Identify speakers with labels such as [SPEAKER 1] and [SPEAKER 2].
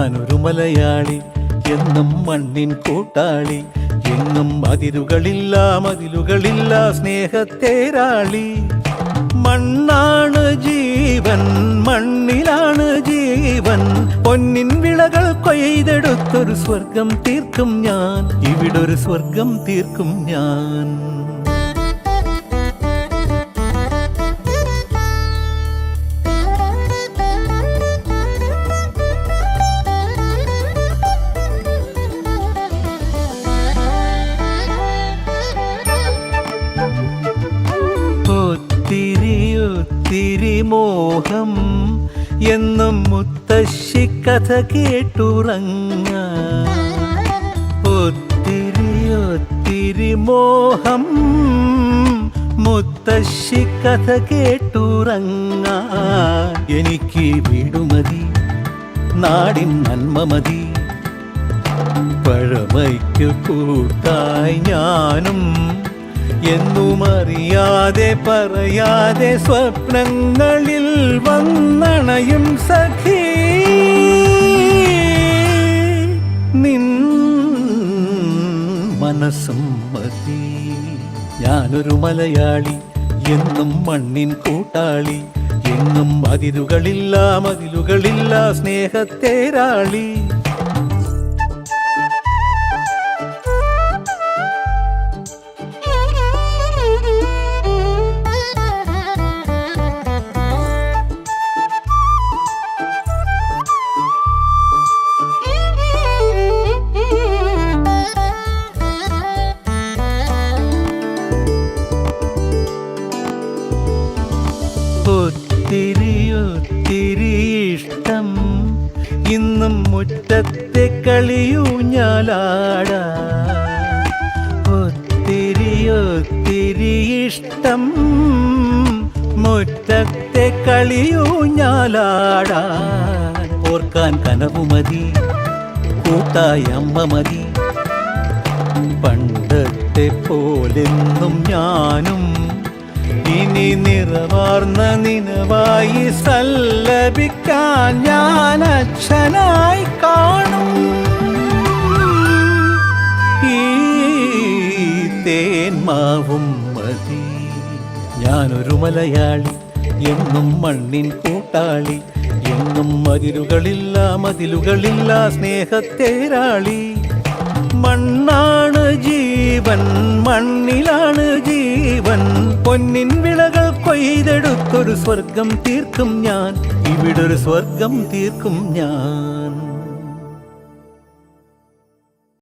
[SPEAKER 1] ഞാനൊരു മലയാളി, എന്നും മണ്ണിൻ കൂട്ടാളി. എങ്ങും അതിരുകളില്ല മതിലുകളില്ല സ്നേഹത്തേരാളി. മണ്ണാണ് ജീവൻ, മണ്ണിലാണ് ജീവൻ. പൊന്നിൻ വിളകൾ കൊയ്തെടുത്തൊരു സ്വർഗം തീർക്കും ഞാൻ, ഇവിടൊരു സ്വർഗം തീർക്കും ഞാൻ. ഒത്തിരി മോഹം എന്നും മുത്തശ്ശി കഥ കേട്ടുറങ്ങ. ഒത്തിരി മോഹം മുത്തശ്ശി കഥ കേട്ടുറങ്ങ. എനിക്ക് വീടുമതി, നാടിൻ നന്മ മതി. പഴമയ്ക്കു കൂട്ടായി ഞാനും എന്നും അറിയാതെ പറയാതെ സ്വപ്നങ്ങളിൽ വന്നണയും സഖി. നിൻ മനസ്സും മതി. ഞാനൊരു മലയാളി, എന്നും മണ്ണിൻ കൂട്ടാളി. എങ്ങും അതിരുകളില്ല മതിലുകളില്ല സ്നേഹത്തേരാളി. ഒത്തിരി ഇഷ്ടം ഇന്നും മുറ്റത്തെ കളിയൂഞ്ഞാലാടാ. ഒത്തിരി ഇഷ്ടം മുറ്റത്തെ കളിയൂഞ്ഞാലാടാ. ഓർക്കാൻ കനവുമതി, കൂട്ടായി അമ്മ മതി. പണ്ടത്തെ പോലെന്നും ഞാനും ഇനി നിറവാർന്ന നിനവായി സല്ലപിക്കാൻ ഞാൻ അച്ഛനായി കാണും. ഈ തേന്മാവും മതി. ഞാനൊരു മലയാളി, എന്നും മണ്ണിൻ കൂട്ടാളി. എങ്ങും അതിരുകളില്ല മതിലുകളില്ല സ്നേഹത്തേരാളി. മണ്ണാണ് ജീവൻ, മണ്ണിലാണ് ജീവൻ. പൊന്നിൻ വിളകൾ കൊയ്തെടുത്തൊരു സ്വർഗം തീർക്കും ഞാൻ, ഇവിടൊരു സ്വർഗം തീർക്കും ഞാൻ.